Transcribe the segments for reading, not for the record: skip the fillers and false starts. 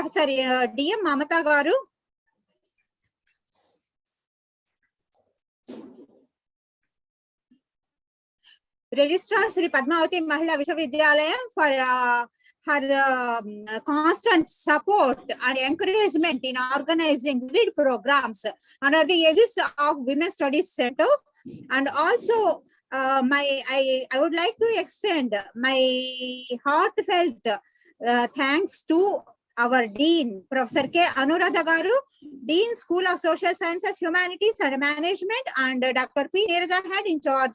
Professor DM Mamata Garu. Registrar Sri Padmavati Mahila Vishwavidyalaya for her constant support and encouragement in organizing lead programs under the aegis of Women's Studies Center. And also, I would like to extend my heartfelt thanks to our Dean, Professor K. Anuradha Garu, Dean, School of Social Sciences, Humanities and Management, and Dr. P. Neeraja, Head in Charge,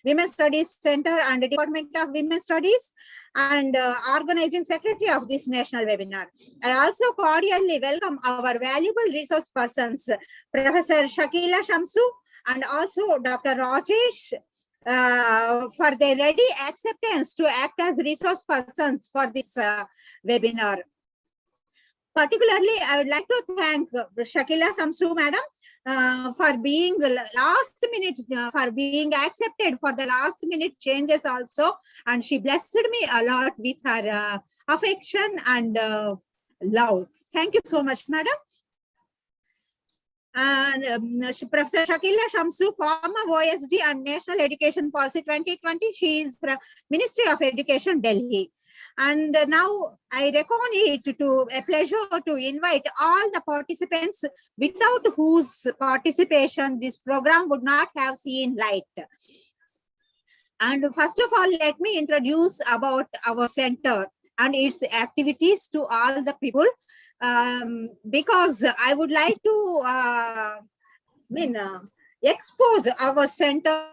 Women's Studies Center and Department of Women's Studies, and organizing secretary of this national webinar. I also cordially welcome our valuable resource persons, Professor Shakila Shamsu and also Dr. Rajesh, for their ready acceptance to act as resource persons for this webinar. Particularly, I would like to thank Shakila Samsu madam for being last minute, for being accepted for the last minute changes also. And she blessed me a lot with her affection and love. Thank you so much, madam. And Professor Shakila Shamsu, former OSD and National Education Policy 2020. She is from Ministry of Education, Delhi. And now I reckon it to a pleasure to invite all the participants without whose participation this program would not have seen light. And first of all, let me introduce about our center and its activities to all the people, because I would like to expose our center.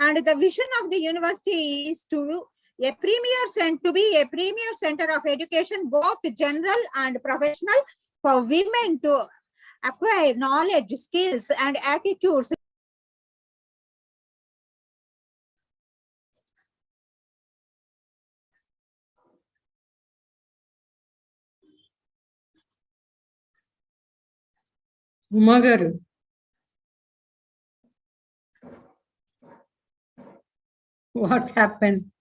And the vision of the university is to be a premier center of education, both general and professional, for women to acquire knowledge, skills, and attitudes. Uma garu. What happened?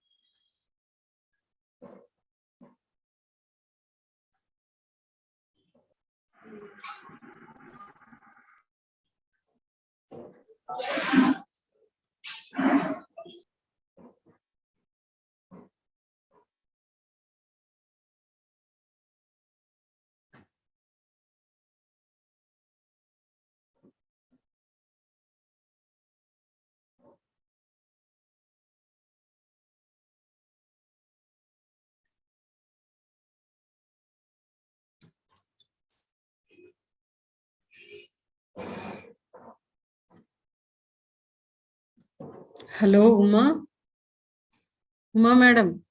Hello, Uma. Uma madam.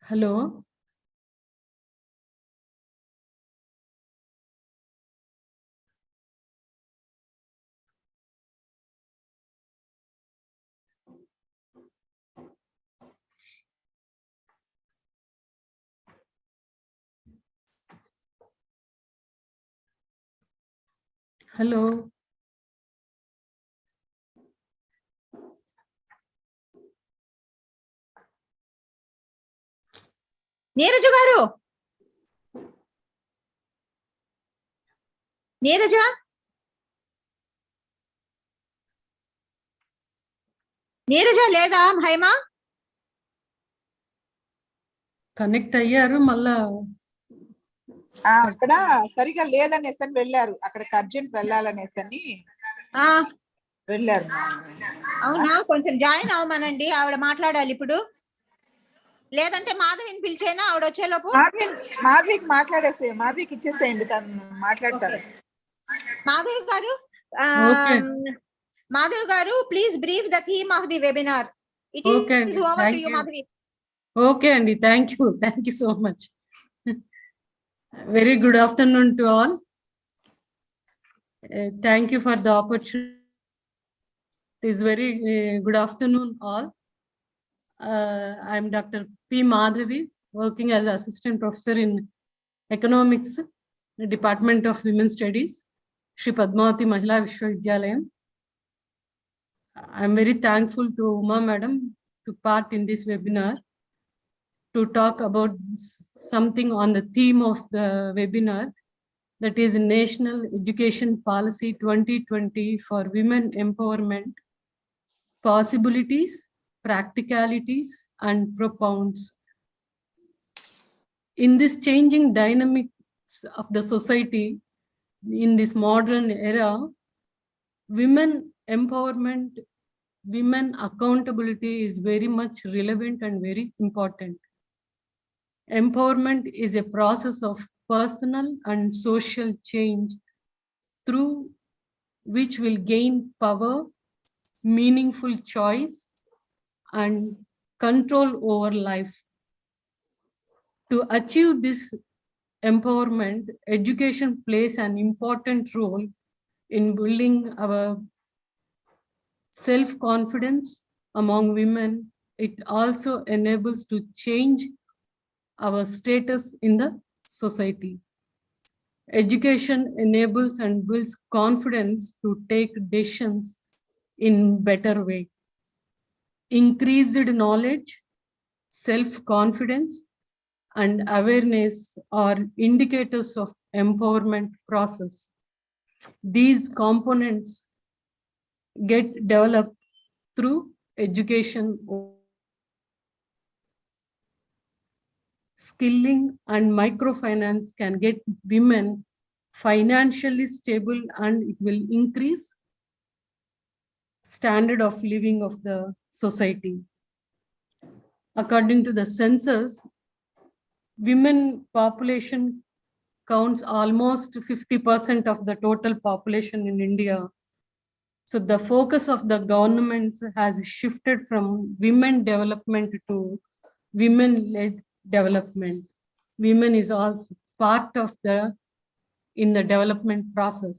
Hello. Hello. Neeraja గారు, నీరజ, నీరజ లేదా Haima? Connect అయ్యారు మళ్ళా అక్కడ సరిగా లేదనేసి అని వెళ్ళారు, అక్కడికి urgent వెళ్ళాలనేసి వెళ్ళారు. అవునా, కొంచెం జాయిన్ అవ్వమనండి, ఆవిడ మాట్లాడాలి ఇప్పుడు. లేదంటే మాధవిని పిలిచేనా ఆవిడ వచ్చేలోపు? మాధవికి మాట్లాడేసే, మాధవికి ఇచ్చేసేయండి, తను మాట్లాడతారు. Madhavi garu, Madhavi garu, please brief the theme of the webinar. It is over to you Madhavi. Okay అండి, thank you so much. Very good afternoon to all. Thank you for the opportunity. It is very good afternoon all. I am Dr. P. Madhavi, working as Assistant Professor in Economics, Department of Women's Studies, Shri Padmavati Mahila Vishwavidyalayam. I am very thankful to Uma Madam to part in this webinar to talk about something on the theme of the webinar, that is National Education Policy 2020 for Women Empowerment, Possibilities, Practicalities and Propounds. In this changing dynamics of the society, in this modern era, women empowerment, women accountability is very much relevant and very important. Empowerment is a process of personal and social change through which will gain power, meaningful choice, and control over life. To achieve this empowerment, education plays an important role in building our self-confidence among women. It also enables to change our status in the society. Education enables and builds confidence to take decisions in better way. Increased knowledge, self-confidence, and awareness are indicators of empowerment process. These components get developed through education. Skilling and microfinance can get women financially stable, and it will increase standard of living of the society. According to the census, women population counts almost 50% of the total population in India. So the focus of the government has shifted from women development to women-led development. Women is also part of in the development process.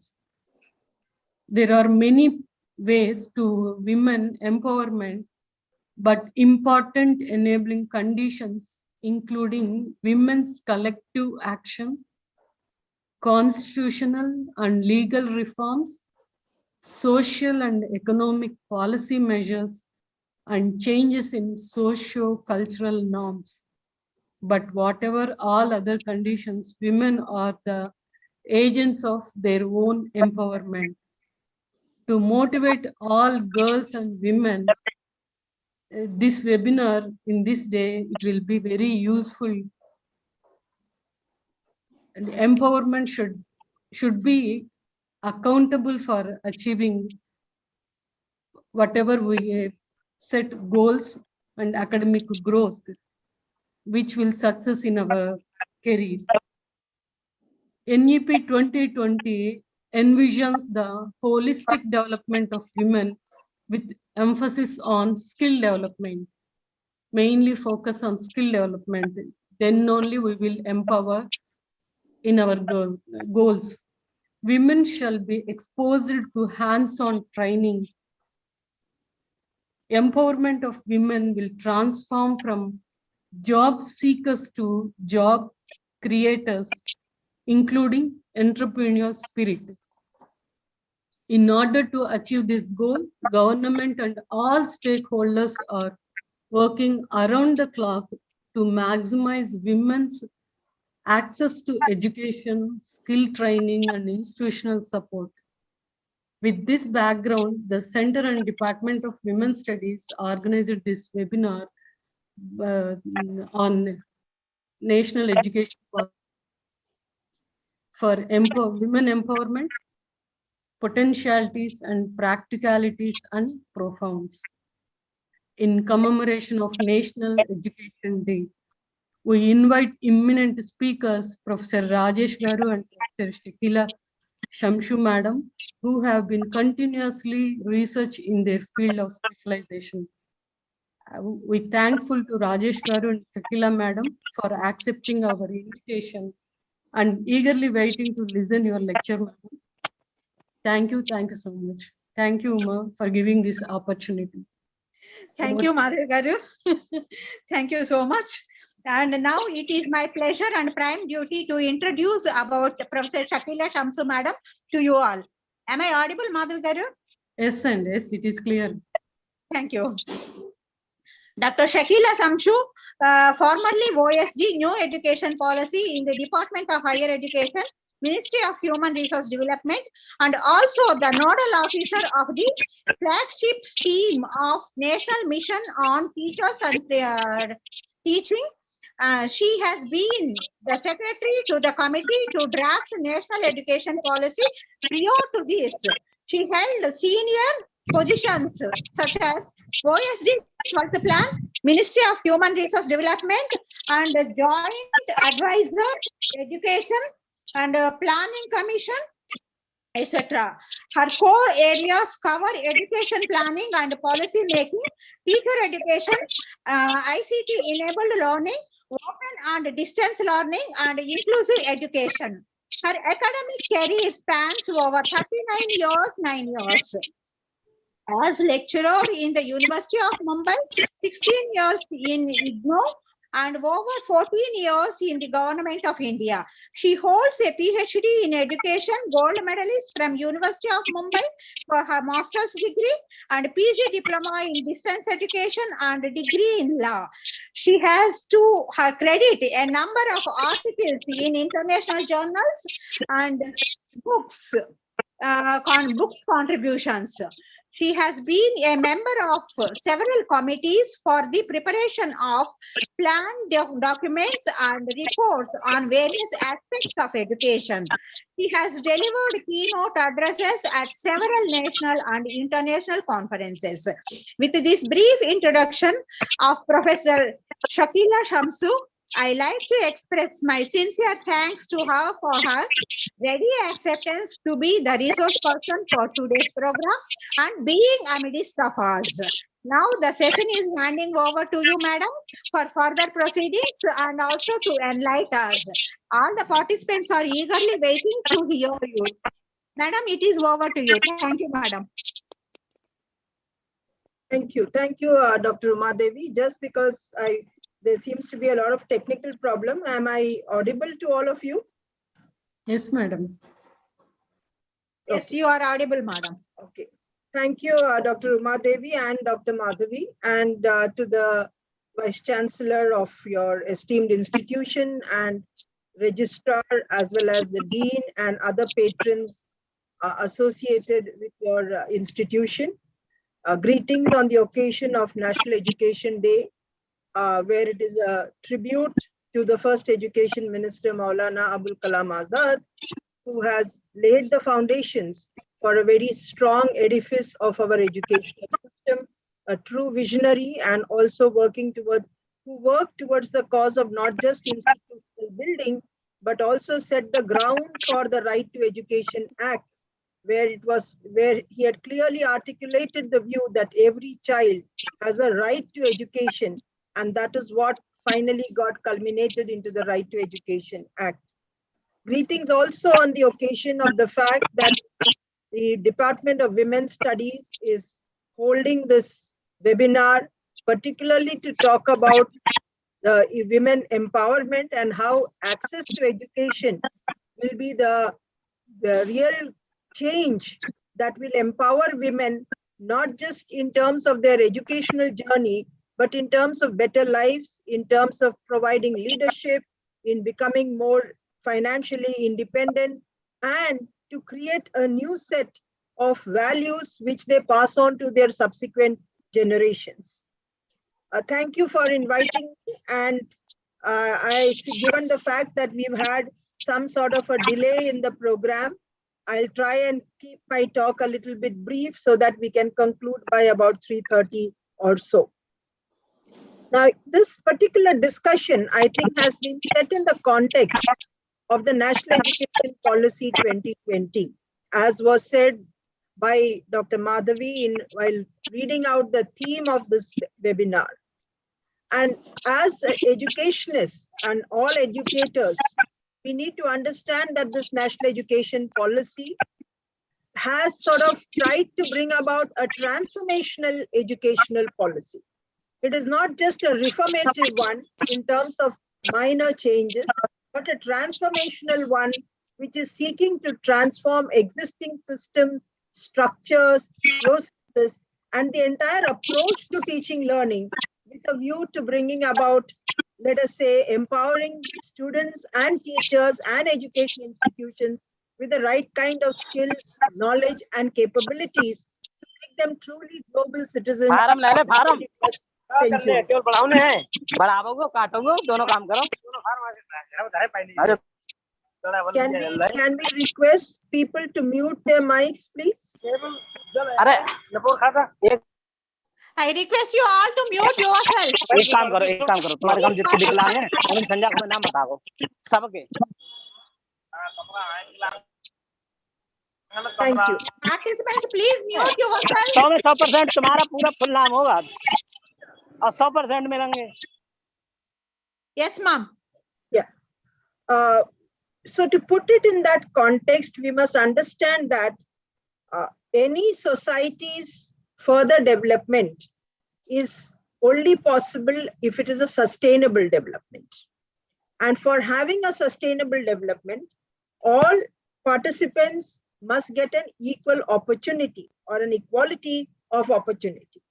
There are many ways to women empowerment, but important enabling conditions including women's collective action, constitutional and legal reforms, social and economic policy measures, and changes in socio-cultural norms. But whatever all other conditions, women are the agents of their own empowerment. To motivate all girls and women, this webinar in this day, it will be very useful. And empowerment should be accountable for achieving whatever we set goals and academic growth, which will success in our career. NEP 2020 envisions the holistic development of women with emphasis on skill development. mainly focus on skill development. Then only we will empower in our goals. Women shall be exposed to hands-on training. Empowerment of women will transform from job seekers to job creators, including entrepreneurial spirit. In order to achieve this goal, government and all stakeholders are working around the clock to maximize women's access to education, skill training, and institutional support. With this background, the Center and Department of Women's Studies organized this webinar on national education for women empowerment, potentialities and practicalities and profounds. In commemoration of National Education Day, we invite eminent speakers, Professor Rajesh Garu and Professor Shakila Shamshu Madam, who have been continuously research in their field of specialization. We thankful to Rajesh Garu and Shakila Madam for accepting our invitation and eagerly waiting to listen your lecture, Madam. Thank you so much. Thank you, Uma, for giving this opportunity. Thank you, Madhavi Garu. Thank you so much. And now it is my pleasure and prime duty to introduce about Professor Shakila Shamsu Madam to you all. Am I audible, Madhavi Garu? Yes, and yes, it is clear. Thank you. Dr. Shakila Shamsu, formerly OSD, New Education Policy in the Department of Higher Education, Ministry of Human Resource Development, and also the nodal officer of the flagship scheme of National Mission on Teachers and Teaching. She has been the secretary to the committee to draft National Education Policy. Prior to this, she held senior positions such as OSD 12th Plan, Ministry of Human Resource Development, and Joint Advisor Education and Planning Commission, etc. Her core areas cover education planning and policy making, teacher education, ICT-enabled learning, open and distance learning, and inclusive education. Her academic career spans over 39 years, 9 years. As lecturer in the University of Mumbai, 16 years in IGNOU, and over 14 years in the Government of India. She holds a PhD in education, gold medalist from University of Mumbai for her master's degree, and PG diploma in distance education and degree in law. She has to her credit a number of articles in international journals and books, book contributions. She has been a member of several committees for the preparation of planned documents and reports on various aspects of education. She has delivered keynote addresses at several national and international conferences. With this brief introduction of Professor Shakila Shamsu, I like to express my sincere thanks to her for her ready acceptance to be the resource person for today's program and being amidst of us. Now the session is handing over to you, madam, for further proceedings and also to enlighten us. All the participants are eagerly waiting to hear you. Madam, it is over to you. Thank you, madam. Thank you, Dr. Uma Devi. Just because there seems to be a lot of technical problem. Am I audible to all of you? Yes, madam. Yes, you are audible, madam. Okay. Thank you, Dr. Uma Devi and Dr. Madhavi, and to the Vice Chancellor of your esteemed institution and Registrar, as well as the Dean and other patrons associated with your institution. Greetings on the occasion of National Education Day, where it is a tribute to the first Education Minister, Maulana Abul Kalam Azad, who has laid the foundations for a very strong edifice of our educational system, a true visionary, and also who worked towards the cause of not just institutional building, but also set the ground for the Right to Education Act, where he had clearly articulated the view that every child has a right to education, And that is what finally got culminated into the Right to Education Act. Greetings also on the occasion of the fact that the Department of Women's Studies is holding this webinar, particularly to talk about women empowerment and how access to education will be the real change that will empower women, not just in terms of their educational journey, but in terms of better lives, in terms of providing leadership, in becoming more financially independent, and to create a new set of values which they pass on to their subsequent generations. Thank you for inviting me, and given the fact that we've had some sort of a delay in the program, I'll try and keep my talk a little bit brief so that we can conclude by about 3:30 or so. Now, this particular discussion, I think, has been set in the context of the National Education Policy 2020, as was said by Dr. Madhavi while reading out the theme of this webinar. And as educationists and all educators, we need to understand that this national education policy has sort of tried to bring about a transformational educational policy. It is not just a reformative one in terms of minor changes, but a transformational one which is seeking to transform existing systems, structures, processes, and the entire approach to teaching learning with a view to bringing about, let us say, empowering students and teachers and education institutions with the right kind of skills, knowledge, and capabilities to make them truly global citizens. Can we request people to mute their mics, please? I request you all to mute yourself. एक काम करो तुम्हारे काम जितने विकलांग हैं उन संजय को नाम बताओ सबके Thank you. Participants, please mute yourself. 100 में 100% तुम्हारा पूरा फुल नाम होगा और 100% मिलेंगे. Yes, ma'am. Yeah. So to put it in that context, we must understand that any society's further development is only possible if it is a sustainable development. And for having a sustainable development, all participants must get an equal opportunity or an equality of opportunity.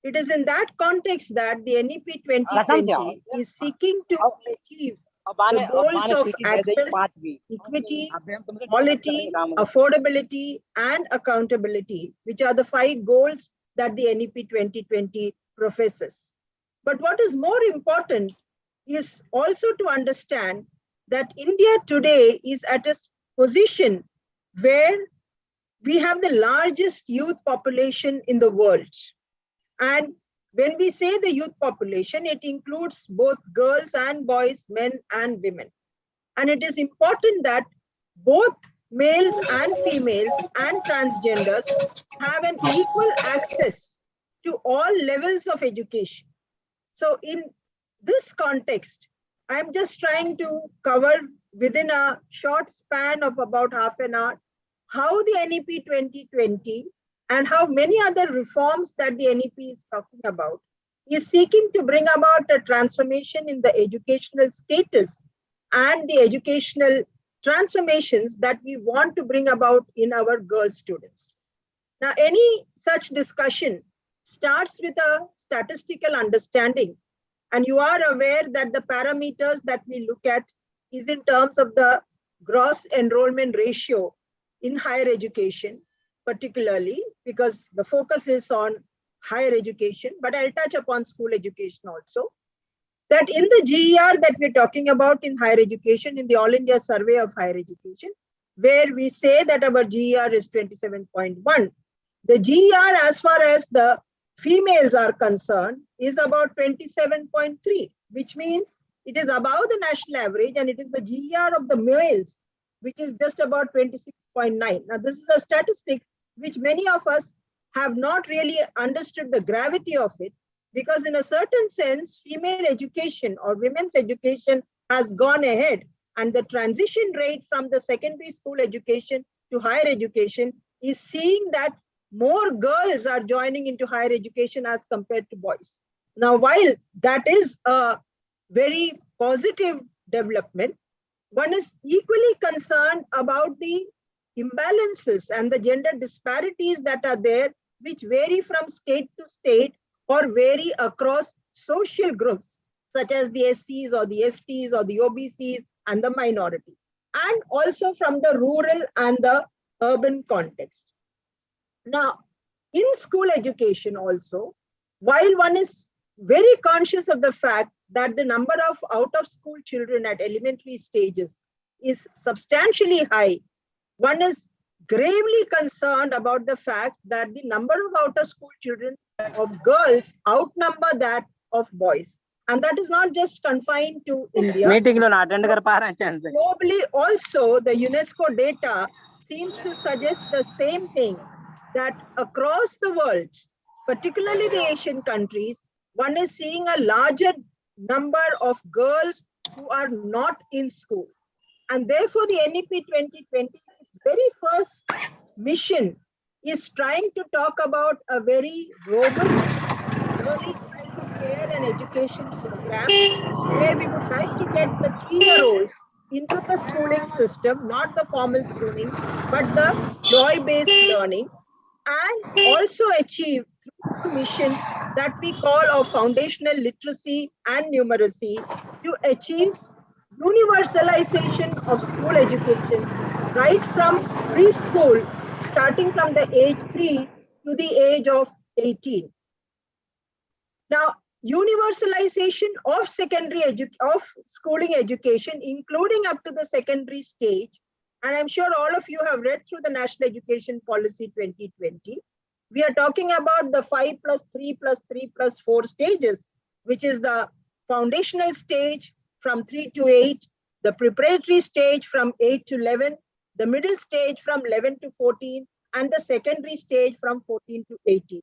It is in that context that the NEP 2020 is seeking to achieve the goals of access, equity, quality, affordability, and accountability, which are the 5 goals that the NEP 2020 professes. But what is more important is also to understand that India today is at a position where we have the largest youth population in the world. And when we say the youth population, it includes both girls and boys, men and women. And it is important that both males and females and transgenders have an equal access to all levels of education. So in this context, I'm just trying to cover within a short span of about half an hour how the NEP 2020 and how many other reforms that the NEP is talking about is seeking to bring about a transformation in the educational status and the educational transformations that we want to bring about in our girl students. Now, any such discussion starts with a statistical understanding, and you are aware that the parameters that we look at is in terms of the gross enrollment ratio in higher education, particularly because the focus is on higher education, but I'll touch upon school education also. That in the GER that we're talking about in higher education, in the All India Survey of Higher Education, where we say that our GER is 27.1, the GER as far as the females are concerned is about 27.3, which means it is above the national average, and it is the GER of the males, which is just about 26.9. Now, this is a statistic which many of us have not really understood the gravity of it. because in a certain sense, female education or women's education has gone ahead, and the transition rate from the secondary school education to higher education is seeing that more girls are joining into higher education as compared to boys. Now, while that is a very positive development, one is equally concerned about the imbalances and the gender disparities that are there, which vary from state to state or vary across social groups, such as the SCs or the STs or the OBCs and the minorities, and also from the rural and the urban context. Now, in school education also, while one is very conscious of the fact that the number of out-of-school children at elementary stages is substantially high, one is gravely concerned about the fact that the number of out-of-school children of girls outnumber that of boys. And that is not just confined to India. Globally also, the UNESCO data seems to suggest the same thing, that across the world, particularly the Asian countries, one is seeing a larger number of girls who are not in school. And therefore, the NEP 2020, its very first mission is trying to talk about a very robust early childhood care and education program, where we would like to get the 3-year-olds into the schooling system, not the formal schooling, but the joy-based learning, and also achieve through the mission that we call our foundational literacy and numeracy, to achieve universalization of school education right from preschool, starting from the age 3 to the age of 18. Now, universalization of schooling education, including up to the secondary stage, and I'm sure all of you have read through the National Education Policy 2020. We are talking about the 5+3+3+4 stages, which is the foundational stage from 3 to 8, the preparatory stage from 8 to 11, the middle stage from 11 to 14, and the secondary stage from 14 to 18.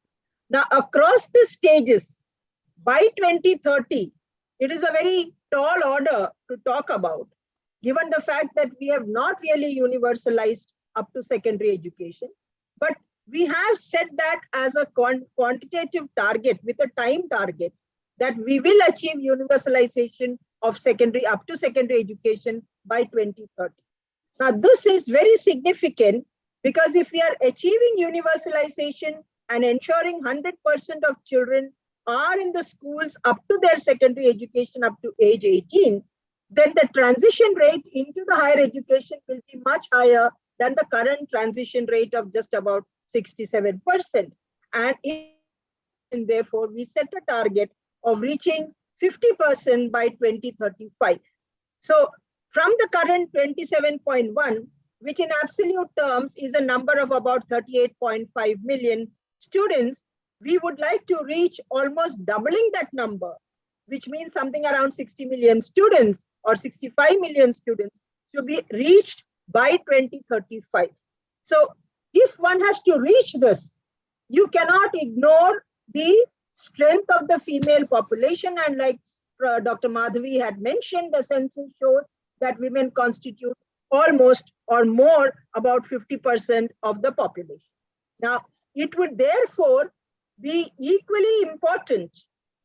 Now, across the stages, by 2030, it is a very tall order to talk about, given the fact that we have not really universalized up to secondary education. But we have set that as a quantitative target with a time target, that we will achieve universalization of secondary up to secondary education by 2030. Now, this is very significant, because if we are achieving universalization and ensuring 100% of children are in the schools up to their secondary education up to age 18, then the transition rate into the higher education will be much higher than the current transition rate of just about 67%. And therefore, we set a target of reaching 50% by 2035. So from the current 27.1, which in absolute terms is a number of about 38.5 million students, we would like to reach almost doubling that number, which means something around 60 million students or 65 million students to be reached by 2035. So if one has to reach this, you cannot ignore the strength of the female population. And like Dr. Madhavi had mentioned, the census shows that women constitute almost or more about 50% of the population. Now, it would therefore be equally important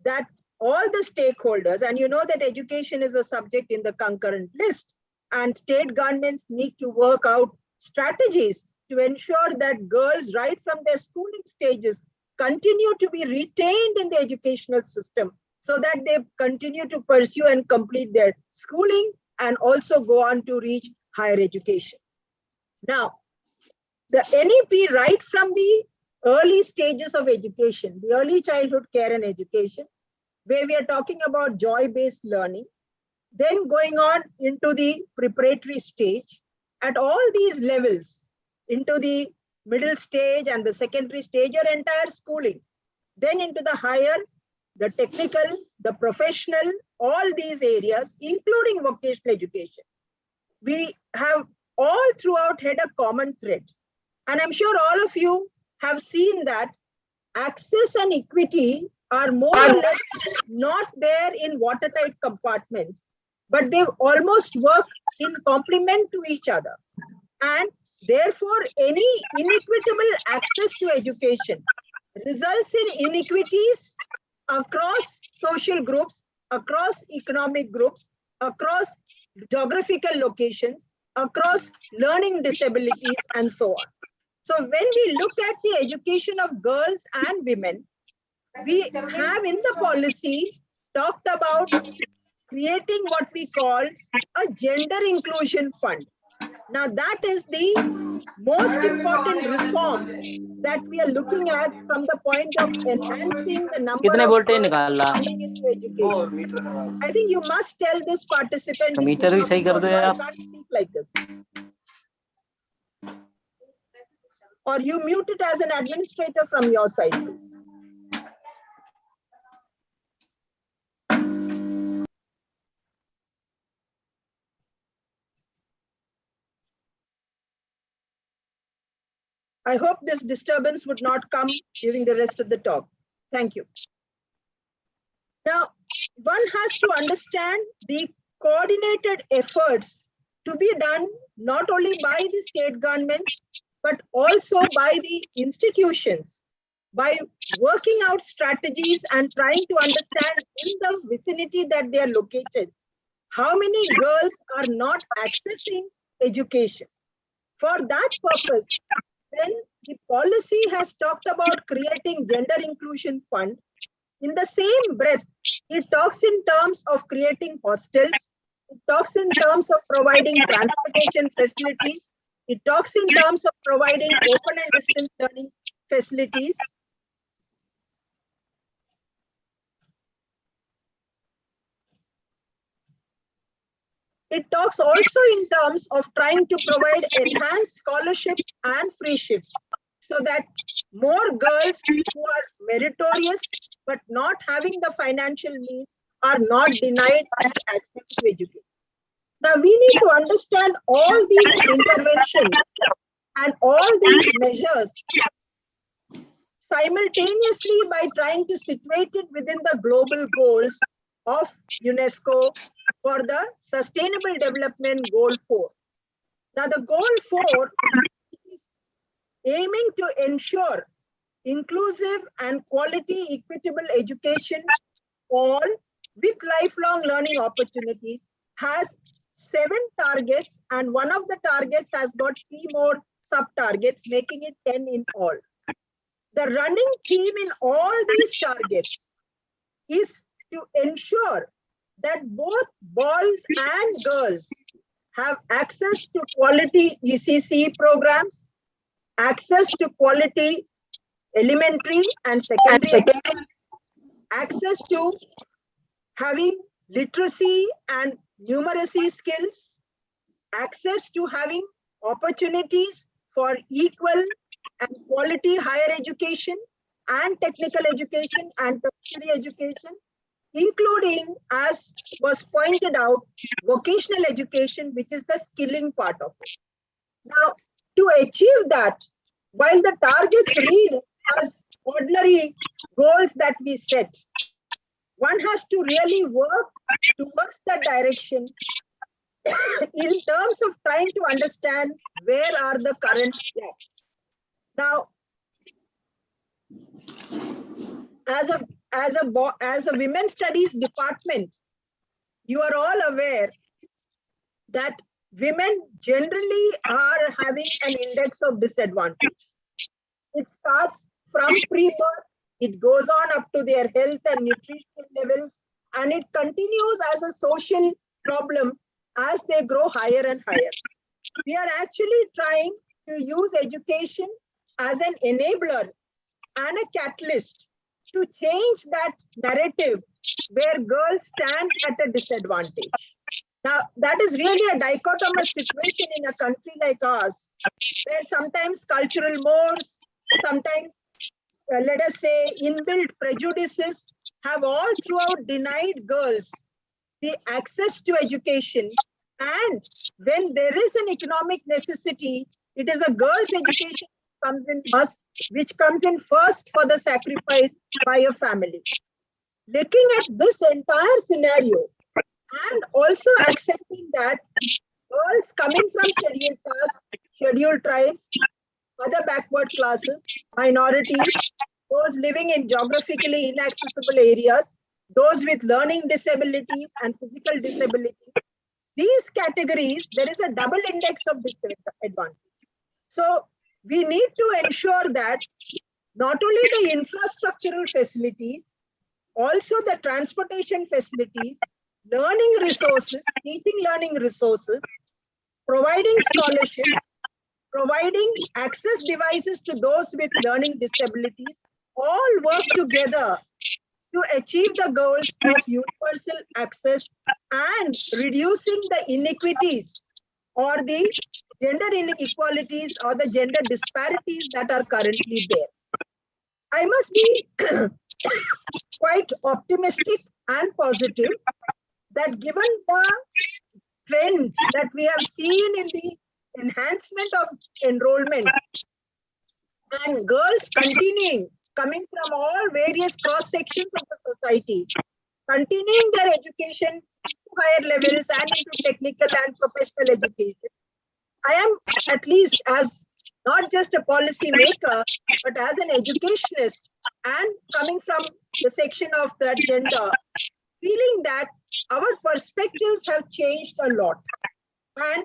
that all the stakeholders, and you know that education is a subject in the concurrent list, and state governments need to work out strategies to ensure that girls right from their schooling stages continue to be retained in the educational system, so that they continue to pursue and complete their schooling and also go on to reach higher education. Now, the NEP right from the early stages of education, the early childhood care and education, where we are talking about joy-based learning, then going on into the preparatory stage, at all these levels, into the middle stage and the secondary stage, your entire schooling, then into the higher, the technical, the professional, all these areas, including vocational education. We have all throughout had a common thread. And I'm sure all of you have seen that access and equity are more or less not there in watertight compartments, but they almost work in complement to each other. And therefore, any inequitable access to education results in inequities across social groups, across economic groups, across geographical locations, across learning disabilities, and so on. So when we look at the education of girls and women, we have in the policy talked about creating what we call a gender inclusion fund. Now that is the most important reform that we are looking at from the point of enhancing the number कितने of voltage girls निकालना coming into education. I think you must tell this participant. Meter भी सही कर दो I यार can't speak like this. Or you mute it as an administrator from your side, please. I hope this disturbance would not come during the rest of the talk. Thank you. Now, one has to understand the coordinated efforts to be done not only by the state governments, but also by the institutions, by working out strategies and trying to understand in the vicinity that they are located, how many girls are not accessing education. For that purpose, when the policy has talked about creating gender inclusion fund, in the same breath, it talks in terms of creating hostels, it talks in terms of providing transportation facilities, it talks in terms of providing open and distance learning facilities. It talks also in terms of trying to provide enhanced scholarships and free ships so that more girls who are meritorious but not having the financial means are not denied access to education. Now we need to understand all these interventions and all these measures simultaneously by trying to situate it within the global goals of UNESCO for the Sustainable Development Goal 4. Now the Goal 4 is aiming to ensure inclusive and quality equitable education all with lifelong learning opportunities, has 7 targets, and one of the targets has got 3 more sub-targets, making it 10 in all. The running theme in all these targets is to ensure that both boys and girls have access to quality ECC programs, access to quality elementary and secondary, access to having literacy and numeracy skills, access to having opportunities for equal and quality higher education and technical education and tertiary education, including, as was pointed out, vocational education, which is the skilling part of it. Now, to achieve that, while the targets read as ordinary goals that we set, one has to really work towards that direction in terms of trying to understand where are the current gaps. Now, as a women's studies department, you are all aware that women generally are having an index of disadvantage. It starts from pre-birth, it goes on up to their health and nutritional levels, and it continues as a social problem as they grow higher and higher. We are actually trying to use education as an enabler and a catalyst to change that narrative where girls stand at a disadvantage. Now, that is really a dichotomous situation in a country like ours, where sometimes cultural mores, sometimes, let us say, inbuilt prejudices have all throughout denied girls the access to education. And when there is an economic necessity, it is a girl's education which comes in first for the sacrifice by a family. Looking at this entire scenario and also accepting that girls coming from scheduled castes, scheduled tribes, other backward classes, minorities, those living in geographically inaccessible areas, those with learning disabilities and physical disabilities, these categories, there is a double index of disadvantage. So we need to ensure that not only the infrastructural facilities, also the transportation facilities, learning resources, teaching learning resources, providing scholarships, providing access devices to those with learning disabilities, all work together to achieve the goals of universal access and reducing the inequities or the gender inequalities or the gender disparities that are currently there. I must be quite optimistic and positive that given the trend that we have seen in the enhancement of enrollment and girls coming from all various cross sections of the society, continuing their education to higher levels and into technical and professional education, I am, at least as not just a policy maker, but as an educationist and coming from the section of that gender, feeling that our perspectives have changed a lot. And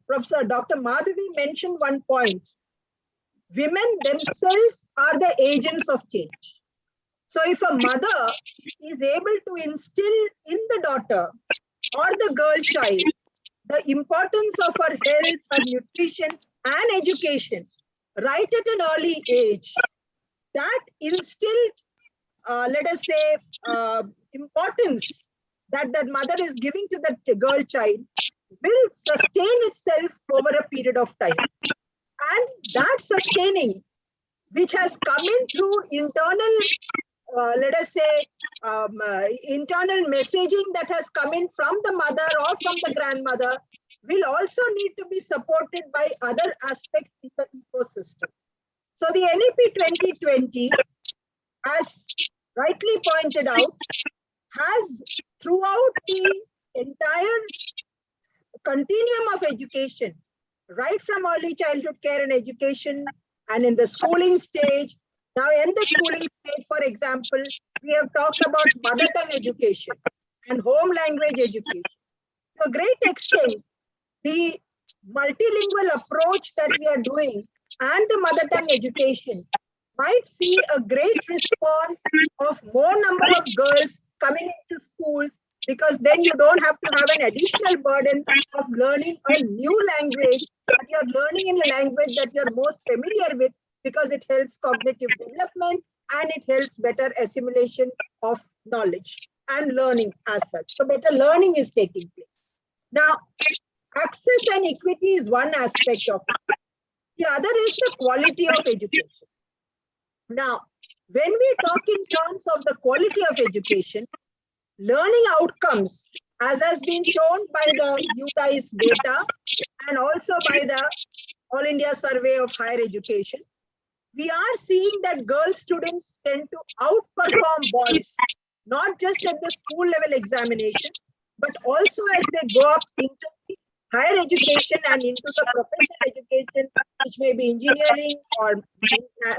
Professor Dr. Madhavi mentioned one point. Women themselves are the agents of change. So if a mother is able to instill in the daughter or the girl child the importance of her health, her nutrition and education right at an early age, that instilled, let us say, importance that that mother is giving to the girl child will sustain itself over a period of time. And that sustaining, which has come in through internal, let us say, internal messaging that has come in from the mother or from the grandmother, will also need to be supported by other aspects in the ecosystem. So the NEP 2020, as rightly pointed out, has throughout the entire continuum of education, right from early childhood care and education and in the schooling stage. Now in the schooling stage, for example, we have talked about mother tongue education and home language education. To a great extent, the multilingual approach that we are doing and the mother tongue education might see a great response of more number of girls coming into schools, because then you don't have to have an additional burden of learning a new language, but you're learning in a language that you're most familiar with, because it helps cognitive development and it helps better assimilation of knowledge and learning as such. So better learning is taking place. Now, access and equity is one aspect of it. The other is the quality of education. Now, when we talk in terms of the quality of education, learning outcomes, as has been shown by the UDI's data and also by the All India Survey of Higher Education, we are seeing that girl students tend to outperform boys, not just at the school level examinations, but also as they go up into the higher education and into the professional education, which may be engineering or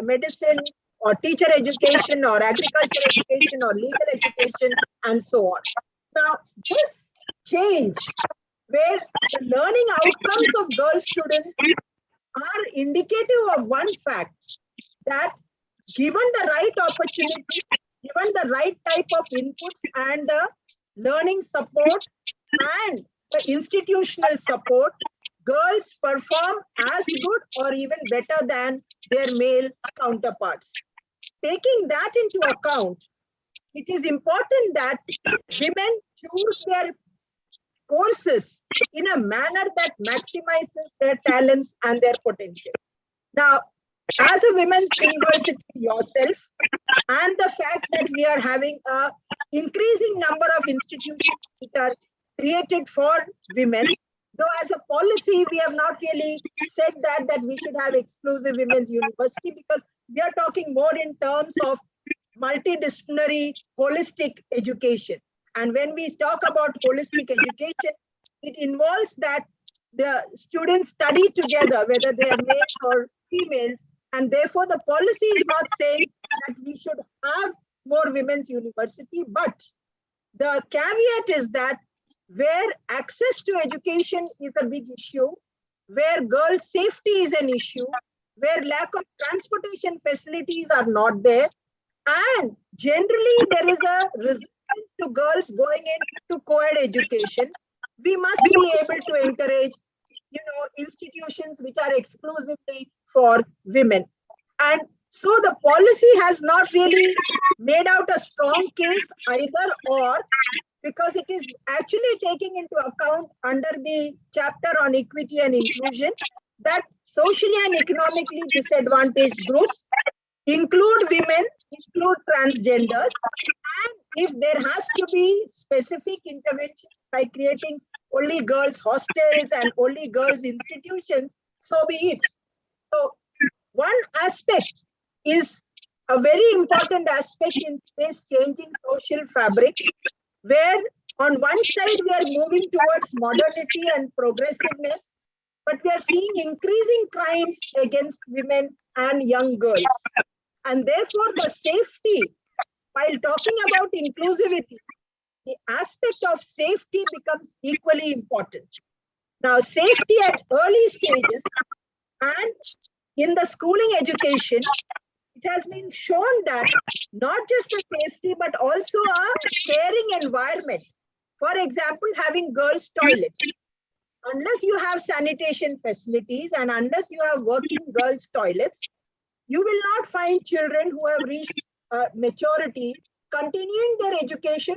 medicine or teacher education or agriculture education or legal education and so on. Now, this change where the learning outcomes of girl students are indicative of one fact, that given the right opportunity, given the right type of inputs and the learning support and the institutional support, girls perform as good or even better than their male counterparts. Taking that into account, it is important that women choose their courses in a manner that maximizes their talents and their potential. Now, as a women's university yourself, and the fact that we are having an increasing number of institutions which are created for women, Though as a policy, we have not really said that we should have exclusive women's university, because we are talking more in terms of multidisciplinary, holistic education. And when we talk about holistic education, it involves that the students study together, whether they are males or females, and therefore the policy is not saying that we should have more women's university, but the caveat is that where access to education is a big issue, where girls' safety is an issue, where lack of transportation facilities are not there, and generally there is a resistance to girls going into co-ed education, we must be able to encourage, institutions which are exclusively for women. And so the policy has not really made out a strong case either or, because it is actually taking into account under the chapter on equity and inclusion that socially and economically disadvantaged groups include women, include transgenders, and if there has to be specific intervention by creating only girls hostels and only girls institutions, so be it. So one aspect is a very important aspect in this changing social fabric, where on one side we are moving towards modernity and progressiveness, but we are seeing increasing crimes against women and young girls. And therefore the safety, while talking about inclusivity, the aspect of safety becomes equally important. Now, safety at early stages and in the schooling education, it has been shown that not just the safety, but also a sharing environment. For example, having girls' toilets. Unless you have sanitation facilities and unless you have working girls' toilets, you will not find children who have reached maturity continuing their education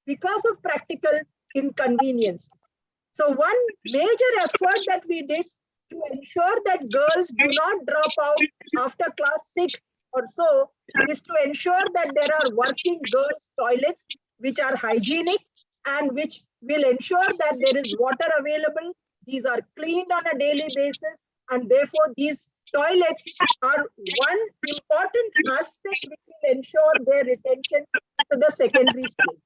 because of practical inconveniences. So one major effort that we did to ensure that girls do not drop out after class 6 or so is to ensure that there are working girls' toilets which are hygienic and which will ensure that there is water available. These are cleaned on a daily basis, and therefore these toilets are one important aspect which will ensure their retention to the secondary stage.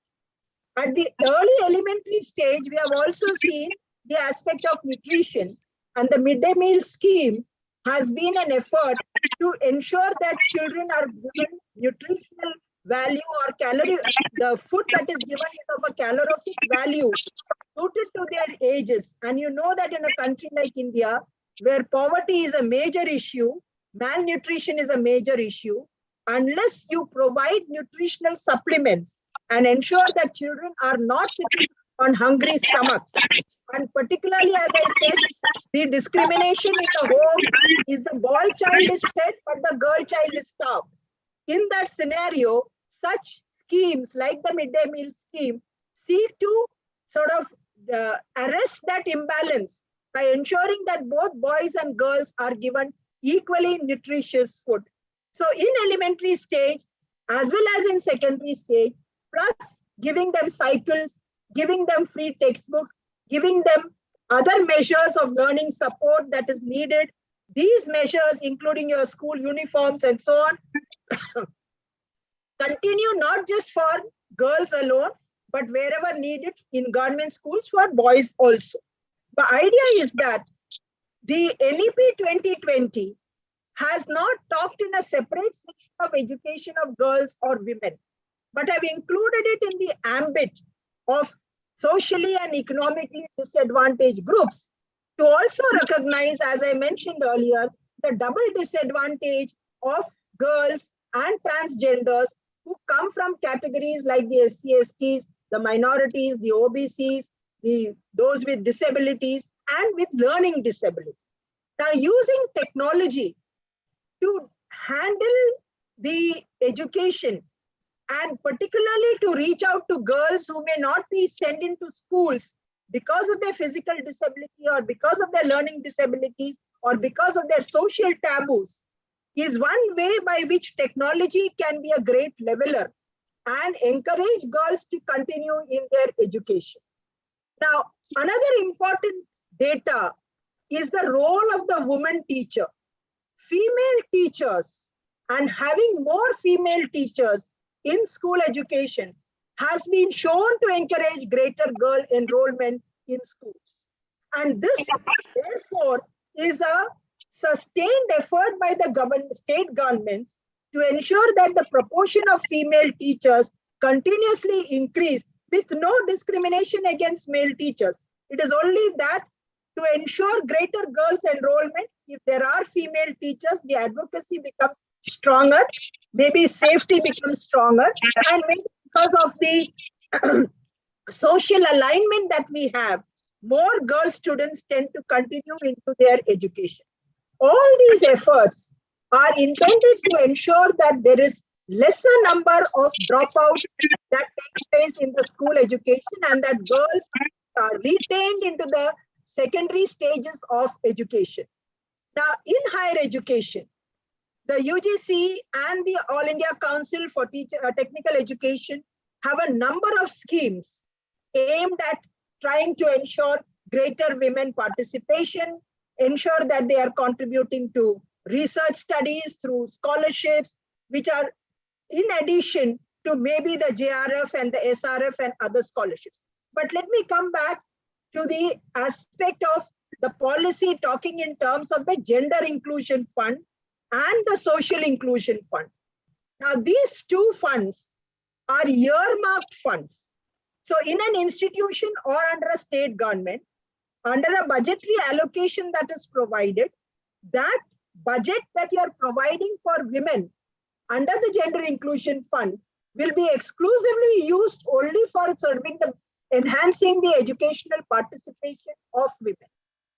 At the early elementary stage, we have also seen the aspect of nutrition, and the midday meal scheme has been an effort to ensure that children are given nutritional value or calorie. The food that is given is of a calorific value suited to their ages. And you know that in a country like India, where poverty is a major issue, malnutrition is a major issue, unless you provide nutritional supplements and ensure that children are not sitting on hungry stomachs. And particularly, as I said, the discrimination in the homes is the boy child is fed, but the girl child is starved. In that scenario, such schemes like the midday meal scheme seek to sort of arrest that imbalance by ensuring that both boys and girls are given equally nutritious food. So in elementary stage, as well as in secondary stage, plus giving them cycles, giving them free textbooks, giving them other measures of learning support that is needed. These measures, including your school uniforms and so on, continue not just for girls alone, but wherever needed in government schools for boys also. The idea is that the NEP 2020 has not talked in a separate section of education of girls or women, but have included it in the ambit of socially and economically disadvantaged groups to also recognize, as I mentioned earlier, the double disadvantage of girls and transgenders who come from categories like the SC/STs, the minorities, the OBCs, those with disabilities and with learning disability. Now, using technology to handle the education and particularly to reach out to girls who may not be sent into schools because of their physical disability or because of their learning disabilities or because of their social taboos is one way by which technology can be a great leveler and encourage girls to continue in their education. Now, another important data is the role of the woman teacher. Female teachers and having more female teachers in school education has been shown to encourage greater girl enrollment in schools. And this, therefore, is a sustained effort by the state governments to ensure that the proportion of female teachers continuously increase with no discrimination against male teachers. It is only that to ensure greater girls enrollment, if there are female teachers, the advocacy becomes stronger, maybe safety becomes stronger, and maybe because of the social alignment that we have, more girl students tend to continue into their education. All these efforts are intended to ensure that there is lesser number of dropouts that take place in the school education and that girls are retained into the secondary stages of education. Now, in higher education, the UGC and the All India Council for Technical Education have a number of schemes aimed at trying to ensure greater women participation, ensure that they are contributing to research studies through scholarships, which are in addition to maybe the JRF and the SRF and other scholarships. But let me come back to the aspect of the policy talking in terms of the Gender Inclusion Fund and the Social Inclusion Fund. Now, these two funds are earmarked funds. So in an institution or under a state government, under a budgetary allocation that is provided, that budget that you are providing for women under the Gender Inclusion Fund will be exclusively used only for serving the enhancing the educational participation of women.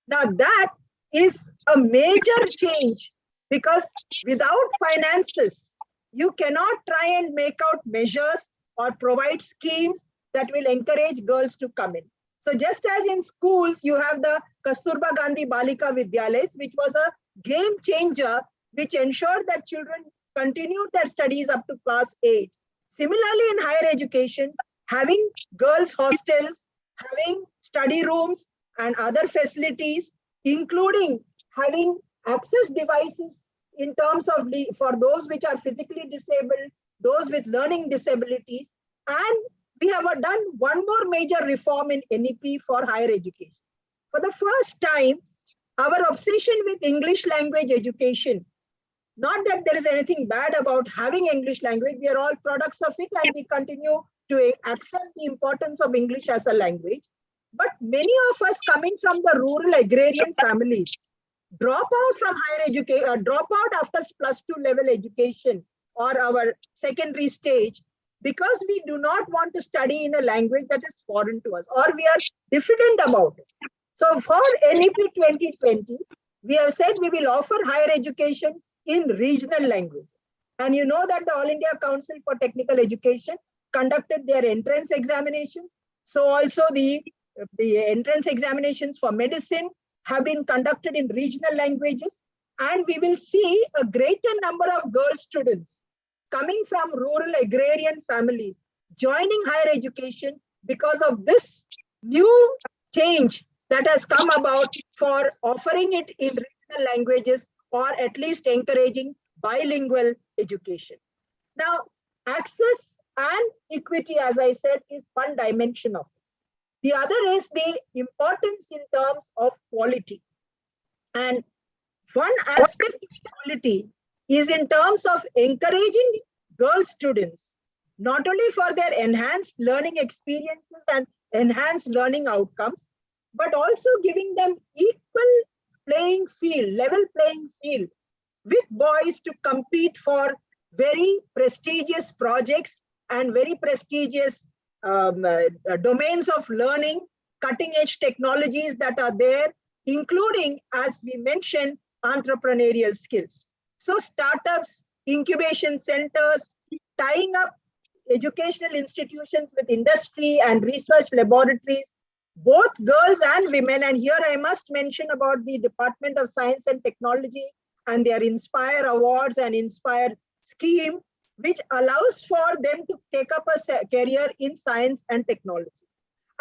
Now that is a major change, because without finances, you cannot try and make out measures or provide schemes that will encourage girls to come in. So just as in schools, you have the Kasturba Gandhi Balika Vidyalayas, which was a game changer, which ensured that children continued their studies up to class 8. Similarly, in higher education, having girls' hostels, having study rooms and other facilities, including having access devices in terms of for those which are physically disabled, those with learning disabilities, and we have done one more major reform in NEP for higher education. For the first time, our obsession with English language education, not that there is anything bad about having English language, we are all products of it and we continue to accept the importance of English as a language. But many of us coming from the rural agrarian families drop out from higher education, drop out after +2 level education or our secondary stage, because we do not want to study in a language that is foreign to us, or we are diffident about it. So for NEP 2020, we have said we will offer higher education in regional languages. And you know that the All India Council for Technical Education conducted their entrance examinations. So also the entrance examinations for medicine have been conducted in regional languages. And we will see a greater number of girl students coming from rural agrarian families joining higher education because of this new change that has come about for offering it in regional languages, or at least encouraging bilingual education. Now, access and equity, as I said, is one dimension of it. The other is the importance in terms of quality. And one aspect of quality is in terms of encouraging girl students, not only for their enhanced learning experiences and enhanced learning outcomes, but also giving them equal playing field, level playing field with boys to compete for very prestigious projects and very prestigious domains of learning, cutting edge technologies that are there, including, as we mentioned, entrepreneurial skills. So startups, incubation centers, tying up educational institutions with industry and research laboratories, both girls and women. And here I must mention about the Department of Science and Technology and their Inspire Awards and Inspire scheme, which allows for them to take up a career in science and technology.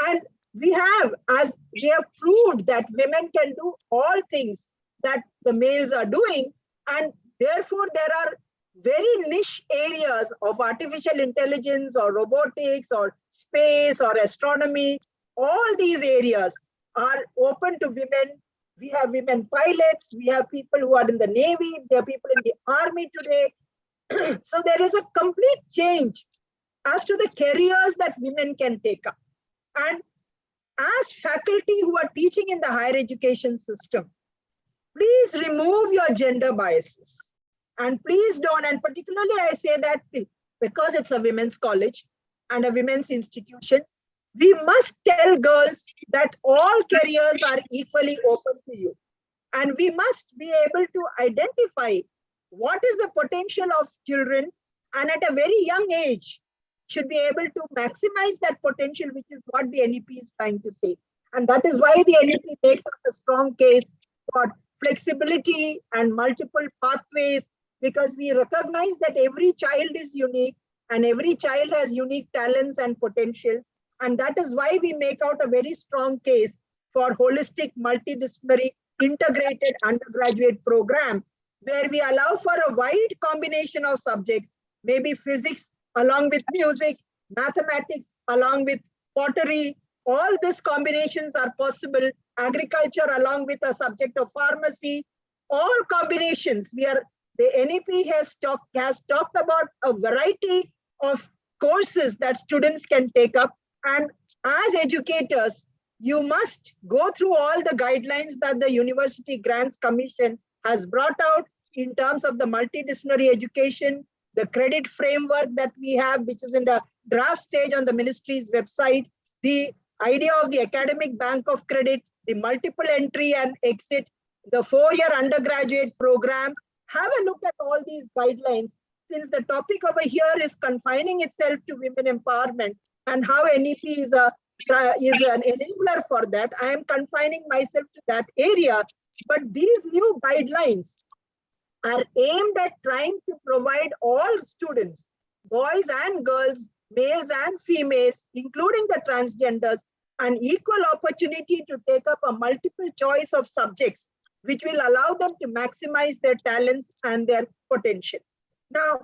And we have proved that women can do all things that the males are doing, and therefore there are very niche areas of artificial intelligence or robotics or space or astronomy. All these areas are open to women. We have women pilots, we have people who are in the Navy, there are people in the Army today. So there is a complete change as to the careers that women can take up. And as faculty who are teaching in the higher education system, please remove your gender biases. And please don't, and particularly I say that because it's a women's college and a women's institution, we must tell girls that all careers are equally open to you. And we must be able to identify what is the potential of children, and at a very young age should be able to maximize that potential, which is what the NEP is trying to say. And that is why the NEP makes a strong case for flexibility and multiple pathways, because we recognize that every child is unique and every child has unique talents and potentials. And that is why we make out a very strong case for holistic, multidisciplinary, integrated undergraduate program, where we allow for a wide combination of subjects, maybe physics along with music, mathematics along with pottery. All these combinations are possible. Agriculture along with a subject of pharmacy. All combinations. The NEP has talked about a variety of courses that students can take up. And as educators, you must go through all the guidelines that the University Grants Commission has brought out in terms of the multidisciplinary education, the credit framework that we have, which is in the draft stage on the ministry's website, the idea of the academic bank of credit, the multiple entry and exit, the 4-year undergraduate program. Have a look at all these guidelines, since the topic over here is confining itself to women empowerment and how NEP is an enabler for that. I am confining myself to that area. But these new guidelines are aimed at trying to provide all students, boys and girls, males and females, including the transgenders, an equal opportunity to take up a multiple choice of subjects, which will allow them to maximize their talents and their potential. Now,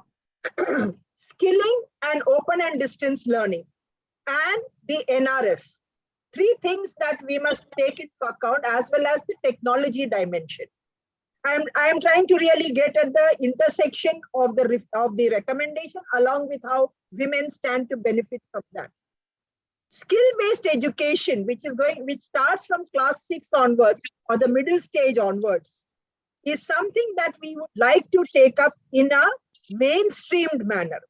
skilling and open and distance learning and the NRF, 3 things that we must take into account, as well as the technology dimension. I am trying to really get at the intersection of the recommendation along with how women stand to benefit from that. Skill-based education, which starts from class 6 onwards or the middle stage onwards, is something that we would like to take up in a mainstreamed manner.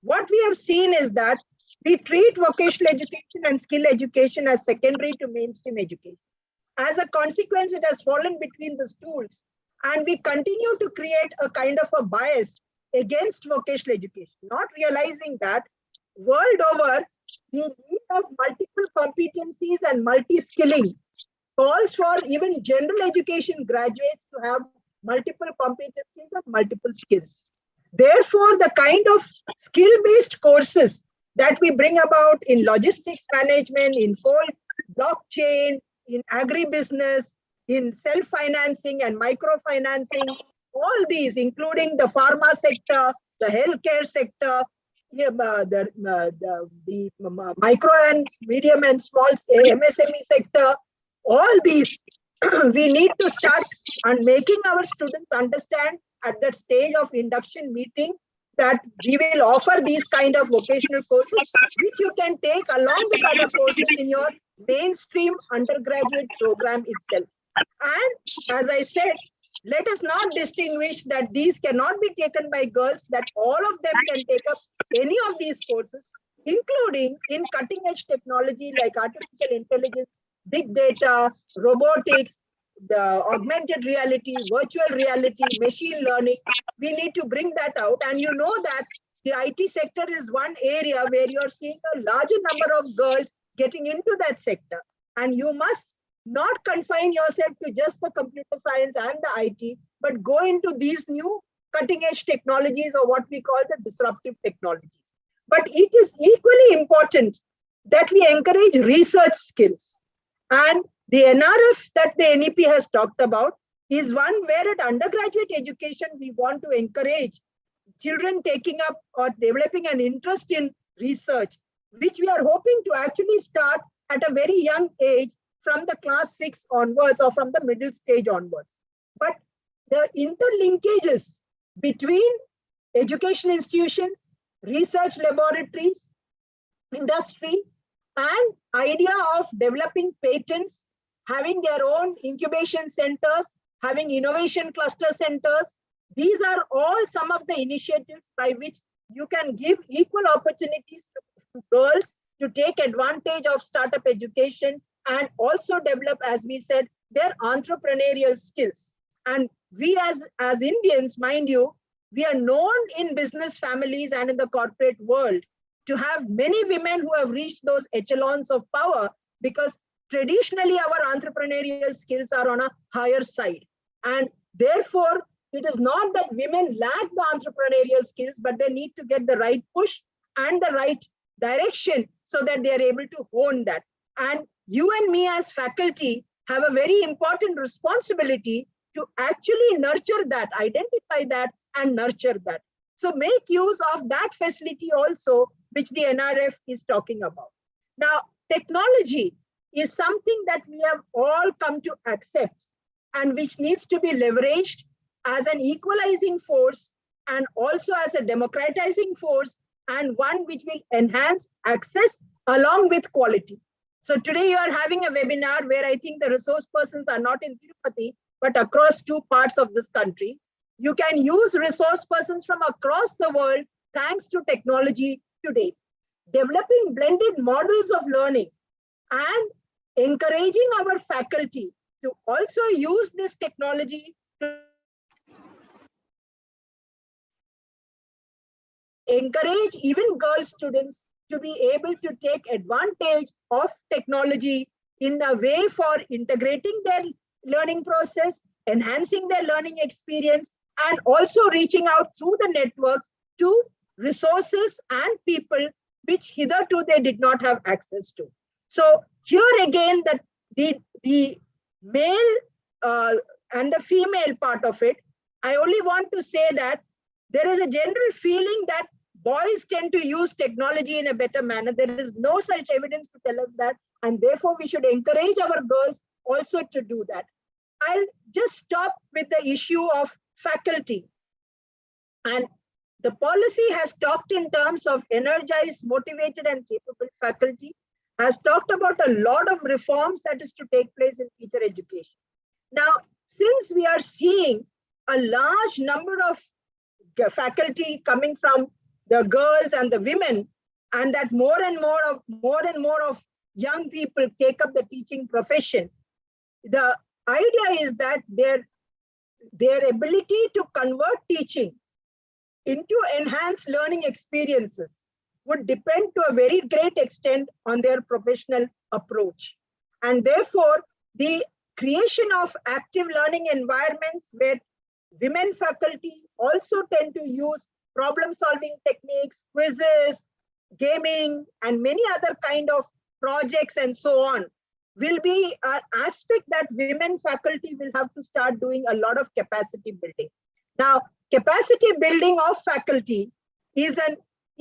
What we have seen is that we treat vocational education and skill education as secondary to mainstream education. As a consequence, it has fallen between the stools, and we continue to create a kind of a bias against vocational education, not realizing that world over, the need of multiple competencies and multi-skilling calls for even general education graduates to have multiple competencies and multiple skills. Therefore, the kind of skill-based courses that we bring about in logistics management, in coal, blockchain, in agribusiness, in self-financing and microfinancing, all these, including the pharma sector, the healthcare sector, the micro and medium and small MSME sector, all these, we need to start on making our students understand at that stage of induction meeting that we will offer these kind of vocational courses, which you can take along with other courses in your mainstream undergraduate program itself. And as I said, let us not distinguish that these cannot be taken by girls, that all of them can take up any of these courses, including in cutting edge technology like artificial intelligence, big data, robotics, the augmented reality, virtual reality, machine learning. We need to bring that out. And you know that the IT sector is one area where you're seeing a larger number of girls getting into that sector. And you must not confine yourself to just the computer science and the IT, but go into these new cutting edge technologies, or what we call the disruptive technologies. But it is equally important that we encourage research skills. And the NRF that the NEP has talked about is one where at undergraduate education, we want to encourage children taking up or developing an interest in research, which we are hoping to actually start at a very young age from the class 6 onwards or from the middle stage onwards. But the interlinkages between education institutions, research laboratories, industry, and idea of developing patents, having their own incubation centers, having innovation cluster centers. These are all some of the initiatives by which you can give equal opportunities to girls to take advantage of startup education and also develop, as we said, their entrepreneurial skills. And we as Indians, mind you, we are known in business families and in the corporate world to have many women who have reached those echelons of power, because traditionally our entrepreneurial skills are on a higher side. And therefore, it is not that women lack the entrepreneurial skills, but they need to get the right push and the right direction so that they are able to hone that. And you and me as faculty have a very important responsibility to actually nurture that, identify that, and nurture that. So make use of that facility also, which the NRF is talking about. Now, technology is something that we have all come to accept and which needs to be leveraged as an equalizing force and also as a democratizing force, and one which will enhance access along with quality. So today you are having a webinar where I think the resource persons are not in Tirupati, but across 2 parts of this country. You can use resource persons from across the world thanks to technology today. Developing blended models of learning and encouraging our faculty to also use this technology to encourage even girl students to be able to take advantage of technology in a way for integrating their learning process, enhancing their learning experience, and also reaching out through the networks to resources and people which hitherto they did not have access to. So here again, that the male and the female part of it, I only want to say that there is a general feeling that boys tend to use technology in a better manner. There is no such evidence to tell us that, and therefore we should encourage our girls also to do that. I'll just stop with the issue of faculty. And the policy has talked in terms of energized, motivated, and capable faculty, has talked about a lot of reforms that is to take place in teacher education. Now, since we are seeing a large number of faculty coming from the girls and the women, and that more and more of young people take up the teaching profession, the idea is that their ability to convert teaching into enhanced learning experiences would depend to a very great extent on their professional approach. And therefore, the creation of active learning environments where women faculty also tend to use problem-solving techniques, quizzes, gaming, and many other kind of projects and so on, will be an aspect that women faculty will have to start doing a lot of capacity building. Now, capacity building of faculty is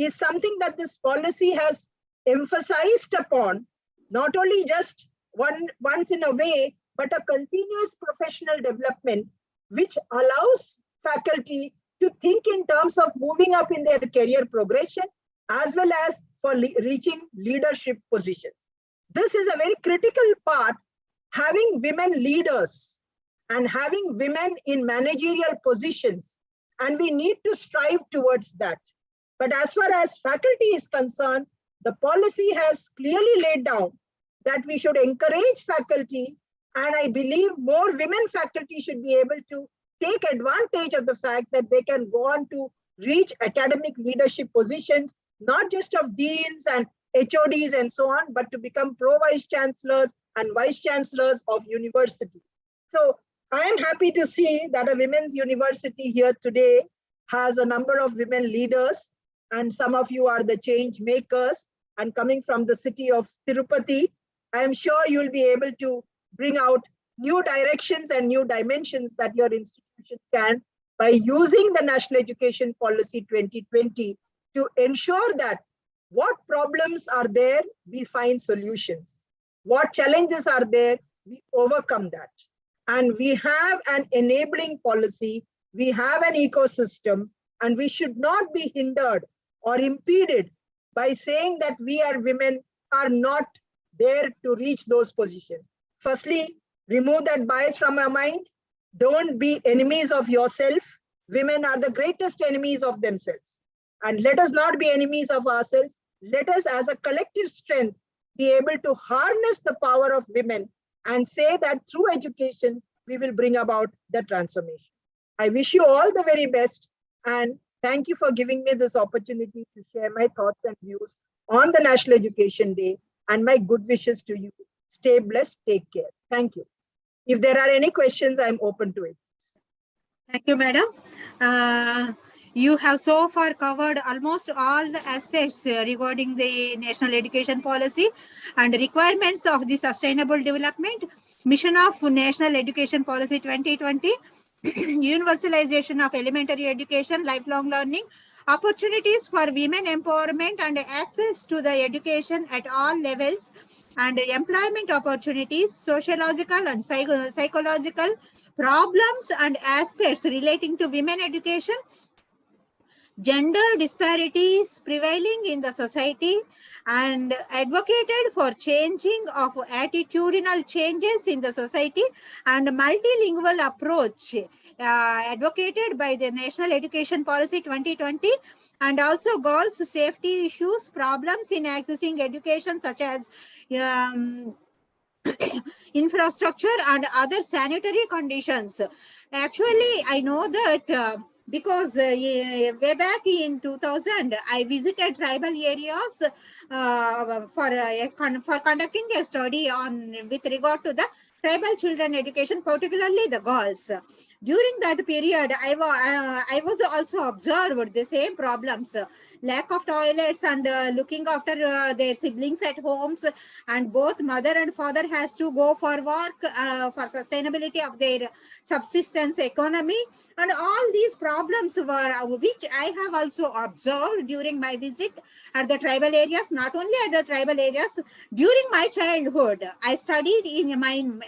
something that this policy has emphasized upon, not only just once in a way, but a continuous professional development, which allows faculty to think in terms of moving up in their career progression, as well as for reaching leadership positions. This is a very critical part, having women leaders and having women in managerial positions, and we need to strive towards that. But as far as faculty is concerned, the policy has clearly laid down that we should encourage faculty, and I believe more women faculty should be able to take advantage of the fact that they can go on to reach academic leadership positions, not just of deans and HODs and so on, but to become pro-vice chancellors and vice chancellors of universities. So I am happy to see that a women's university here today has a number of women leaders, and some of you are the change makers. and coming from the city of Tirupati, I am sure you'll be able to bring out new directions and new dimensions that your institution can by using the National Education Policy 2020 to ensure that what problems are there, we find solutions. What challenges are there, we overcome that. And we have an enabling policy, we have an ecosystem, and we should not be hindered or impeded by saying that we are women are not there to reach those positions. Firstly, remove that bias from your mind. Don't be enemies of yourself. Women are the greatest enemies of themselves. And let us not be enemies of ourselves. Let us, as a collective strength, be able to harness the power of women and say that through education, we will bring about the transformation. I wish you all the very best, and thank you for giving me this opportunity to share my thoughts and views on the National Education Day, and my good wishes to you. Stay blessed, take care. Thank you. If there are any questions, I'm open to it. Thank you, madam. You have so far covered almost all the aspects regarding the national education policy and requirements of the sustainable development, mission of National Education Policy 2020, universalization of elementary education, lifelong learning, opportunities for women empowerment and access to the education at all levels, and employment opportunities, sociological and psychological problems and aspects relating to women education, gender disparities prevailing in the society, and advocated for changing of attitudinal changes in the society and multilingual approach advocated by the National Education Policy 2020, and also girls' safety issues, problems in accessing education such as infrastructure and other sanitary conditions. Actually, I know that because way back in 2000, I visited tribal areas for conducting a study on with regard to the tribal children education, particularly the girls. During that period, I was also observed the same problems, lack of toilets and looking after their siblings at homes, and both mother and father has to go for work for sustainability of their subsistence economy, and all these problems were which I have also observed during my visit at the tribal areas. Not only at the tribal areas, during my childhood I studied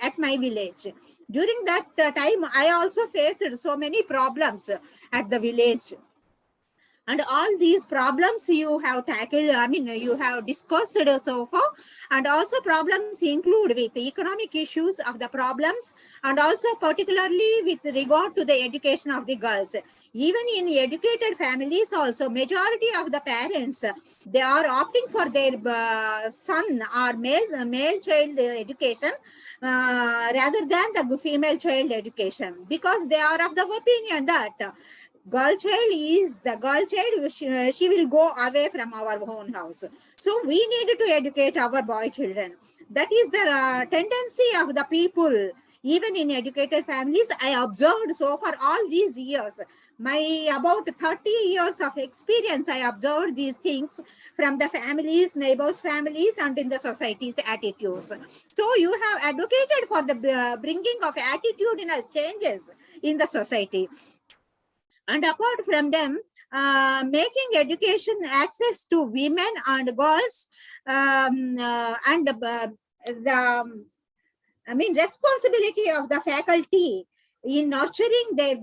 at my village. During that time I also faced so many problems at the village. And all these problems you have tackled, you have discussed so far, and also problems include with the economic issues of the problems, and also particularly with regard to the education of the girls. Even in educated families also, majority of the parents, they are opting for their son or male child education rather than the female child education, because they are of the opinion that girl child is the girl child, she will go away from our own house. So we need to educate our boy children. That is the tendency of the people, even in educated families. I observed so far all these years. My about 30 years of experience, I observed these things from the families, neighbors' families, and in the society's attitudes. So you have advocated for the bringing of attitudinal changes in the society. And apart from them, making education access to women and girls, and responsibility of the faculty in nurturing their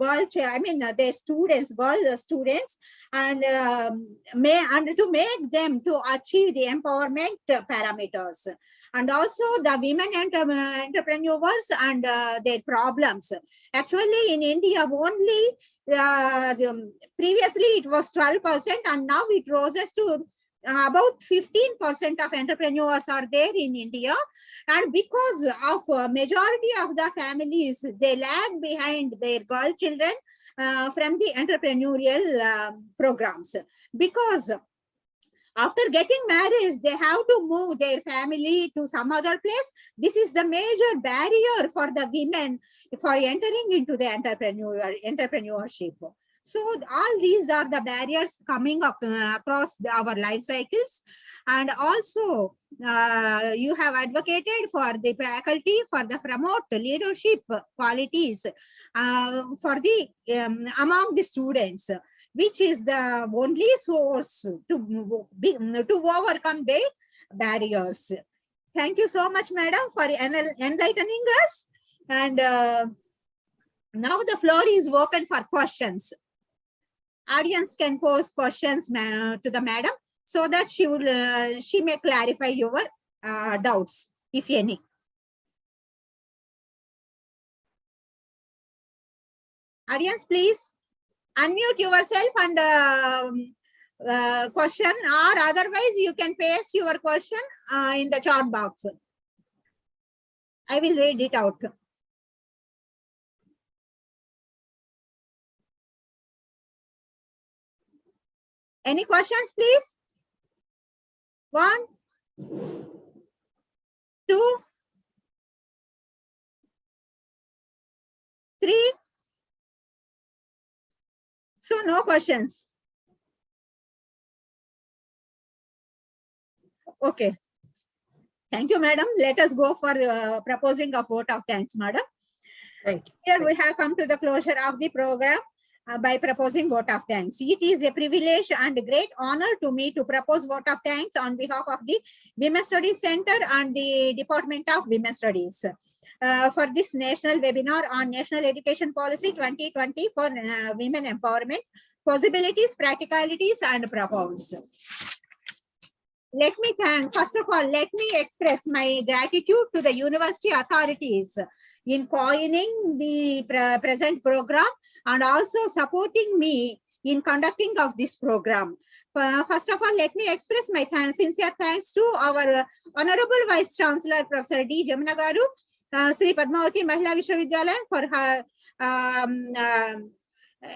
their students, girl students, and to make them to achieve the empowerment parameters. And also the women entrepreneurs and their problems. Actually, in India only, previously it was 12%, and now it rises to about 15% of entrepreneurs are there in India. And because of majority of the families, they lag behind their girl children from the entrepreneurial programs, because after getting married, they have to move their family to some other place. This is the major barrier for the women for entering into the entrepreneurship. So all these are the barriers coming up across our life cycles. And also you have advocated for the faculty for the promote leadership qualities for the among the students, which is the only source to overcome the barriers. Thank you so much, madam, for enlightening us. And now the floor is open for questions. Audience can pose questions to the madam so that she may clarify your doubts, if any. Audience, please unmute yourself and question, or otherwise you can paste your question in the chat box. I will read it out. Any questions, please? 1, 2, 3. So no questions. Okay. Thank you, madam. Let us go for proposing a vote of thanks, madam. Thank you. Here we have come to the closure of the program by proposing vote of thanks. It is a privilege and a great honor to me to propose vote of thanks on behalf of the Women's Studies Center and the Department of Women's Studies for this national webinar on National Education Policy 2020 for women empowerment, possibilities, practicalities, and propounds. Let me thank, first of all, let me express my gratitude to the university authorities in coining the present program and also supporting me in conducting of this program. First of all, let me express my sincere thanks to our Honorable Vice Chancellor, Professor D. Jamuna Garu, Sri Padmavati Mahila Vishwavidyalaya, for her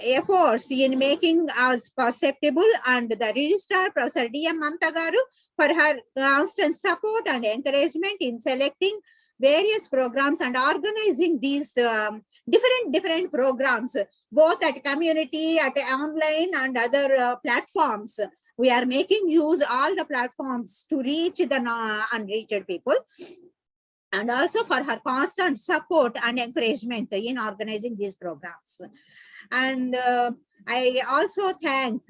efforts in making us perceptible, and the Registrar, Professor D. M. Mamta Garu, for her constant support and encouragement in selecting various programs and organizing these different programs, both at community, at online, and other platforms. We are making use all the platforms to reach the unreached people, and also for her constant support and encouragement in organizing these programs. And I also thank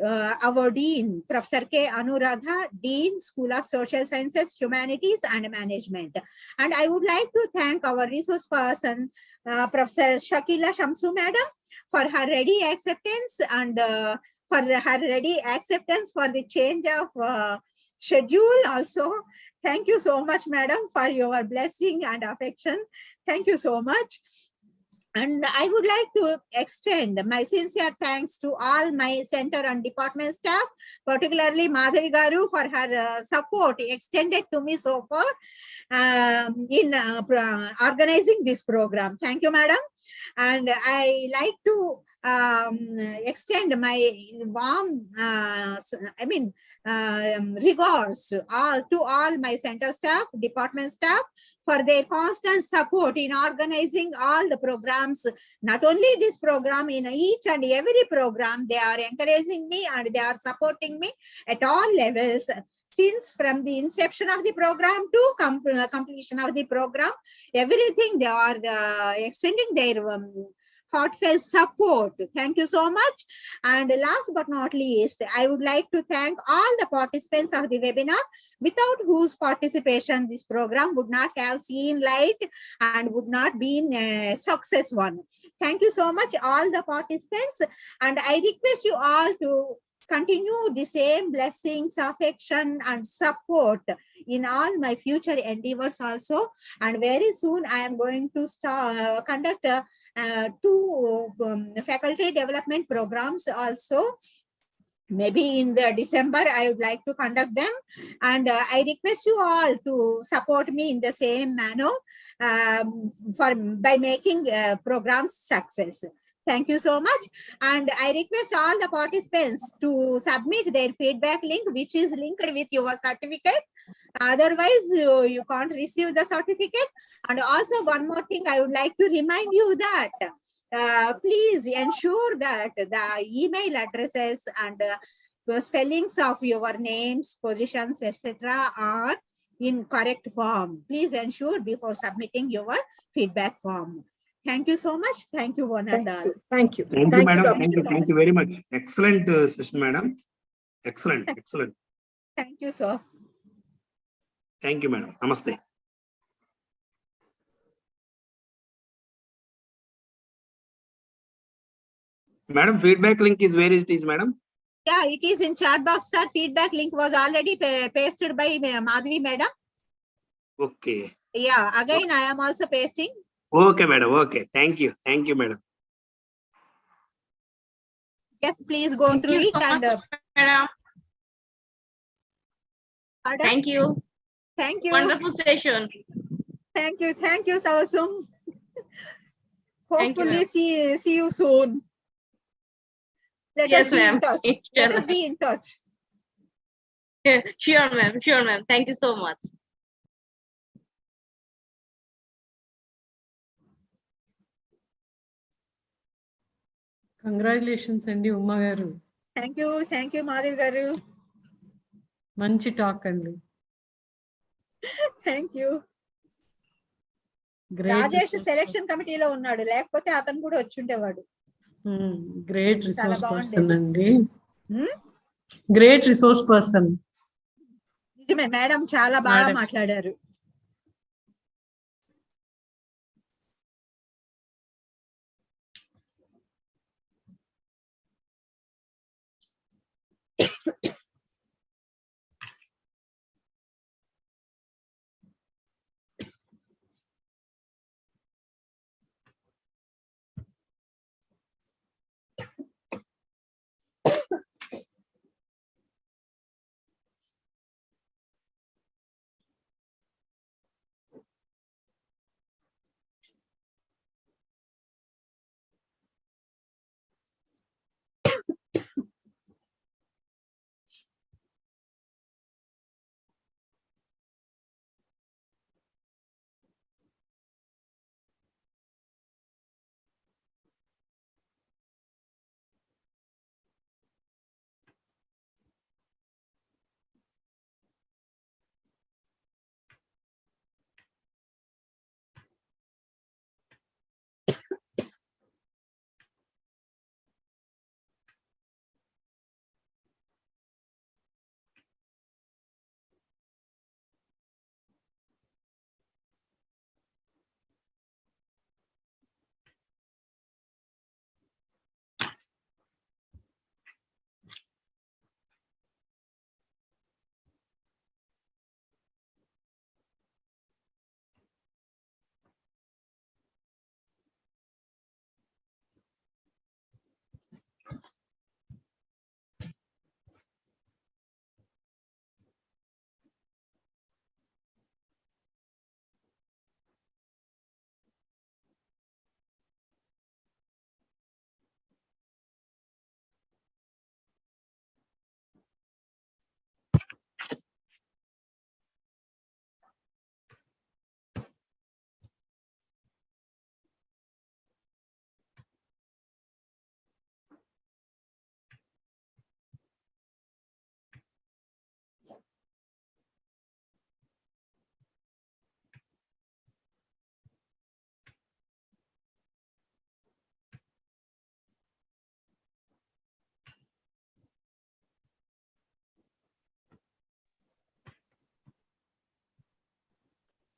our Dean, Professor K. Anuradha, Dean, School of Social Sciences, Humanities and Management. And I would like to thank our resource person, Professor Shakila Shamsu Madam, for her ready acceptance and for the change of schedule also. Thank you so much, Madam, for your blessing and affection. Thank you so much. And I would like to extend my sincere thanks to all my center and department staff, particularly Madhavi Garu, for her support extended to me so far in organizing this program. Thank you, madam. And I like to extend my warm, regards to all my center staff, department staff, for their constant support in organizing all the programs. Not only this program, in each and every program, they are encouraging me and they are supporting me at all levels. Since from the inception of the program to completion of the program, everything they are extending their heartfelt support. Thank you so much. And last but not least, I would like to thank all the participants of the webinar, without whose participation this program would not have seen light and would not be a success one. Thank you so much, all the participants. And I request you all to continue the same blessings, affection, and support in all my future endeavors also. And very soon I am going to start conduct 2 faculty development programs also. Maybe in the December, I would like to conduct them. And I request you all to support me in the same manner by making programs success. Thank you so much. And I request all the participants to submit their feedback link, which is linked with your certificate. Otherwise, you can't receive the certificate. And also one more thing, I would like to remind you that please ensure that the email addresses and the spellings of your names, positions, etc. are in correct form. Please ensure before submitting your feedback form. Thank you so much. Thank you, one and all. Thank you. Thank you, madam. Dr. Thank you. Thank you very much. Excellent session, madam. Excellent. Excellent. Thank you, sir. Thank you, madam. Namaste. Madam, feedback link is where it is, madam? Yeah, it is in chat box, sir. Feedback link was already pasted by Madhavi, madam. Okay. Yeah, again, I am also pasting. Okay, madam. Okay. Thank you. Thank you, madam. Yes, please go through it and. Madam. Pardon? Thank you. Thank you. Wonderful session. Thank you. Thank you, Tausum. Thank you, Hopefully, ma'am. see you soon. Let Yes, us be in ma'am. touch. Let us be in touch. Yeah, sure, ma'am. Sure, ma'am. Thank you so much. Congratulations, Andi Uma garu. Thank you, Madhavi garu. Manchi talk andi. Thank you. Great Rajesh resource selection committee lo unnadu. లేకపోతే అతను కూడా వచ్చి ఉండేవాడు. Great resource చాలా person బాగుండేది. అండి. Great resource person. నిజమే madam చాలా బాగా Madam. మాట్లాడారు.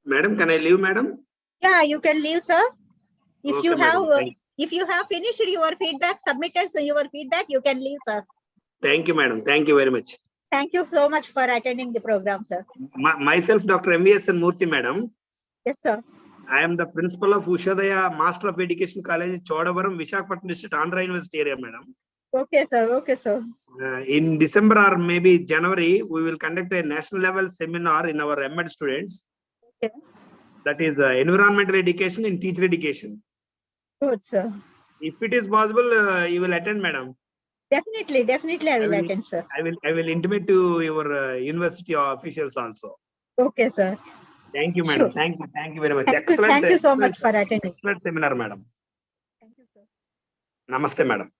Madam, can I leave, madam? Yeah, you can leave, sir. If Okay, you madam. have if you have finished your feedback, submitted your feedback, you can leave, sir. Thank you, madam. Thank you very much. Thank you so much for attending the program, sir. Myself, Dr. MVSN Murthy, madam. Yes, sir. I am the principal of Ushadaya Master of Education College, Chodavaram, Visakhapatnam district, Andhra University area, madam. Okay, sir. Okay, sir. In December or maybe January, we will conduct a national level seminar in our MEd students. Okay. That is environmental education and teacher education. Good, sir. If it is possible, you will attend, madam. Definitely, definitely I will attend, sir. I will intimate to your university officials also. Okay, sir. Thank you, madam. Sure. Thank you very much. Thank you so much for attending. Excellent seminar, madam. Thank you, sir. Namaste, madam.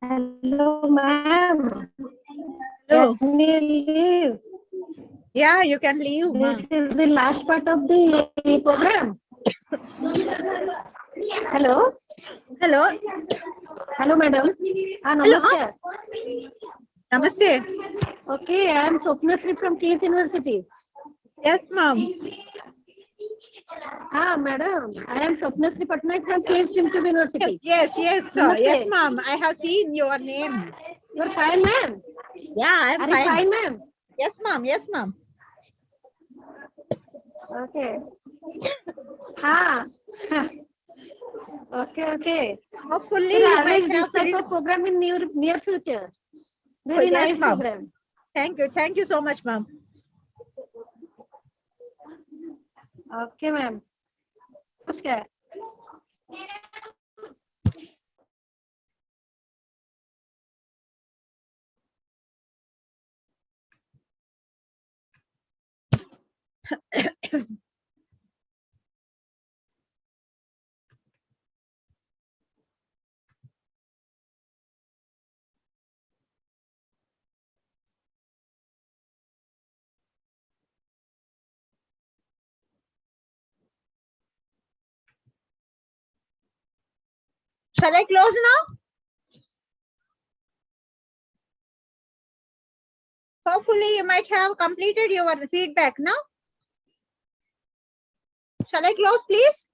Hello, ma'am. Hello. Can you leave? Yeah, you can leave, This ma'am. is the last part of the program. Hello. Hello. Hello, madam. Namaskar. Namaste. Okay, I am Swapnasri from Case University. Yes, ma'am. Madam. I am Swapnasri Patnaik from Case University. Yes, sir. Namaste. Yes, ma'am. I have seen your name. You're fine, ma'am. Yeah, I'm Are you fine. fine, ma'am? Yes, ma'am. Yes, ma'am. Okay. Okay. Hopefully, We'll you might arrange have this type of program in near future. Very yes, nice ma'am. program. Thank you. Thank you so much, ma'am. Okay, ma'am. Namaskar. Shall I close now? Hopefully, you might have completed your feedback now. Shall I close, please?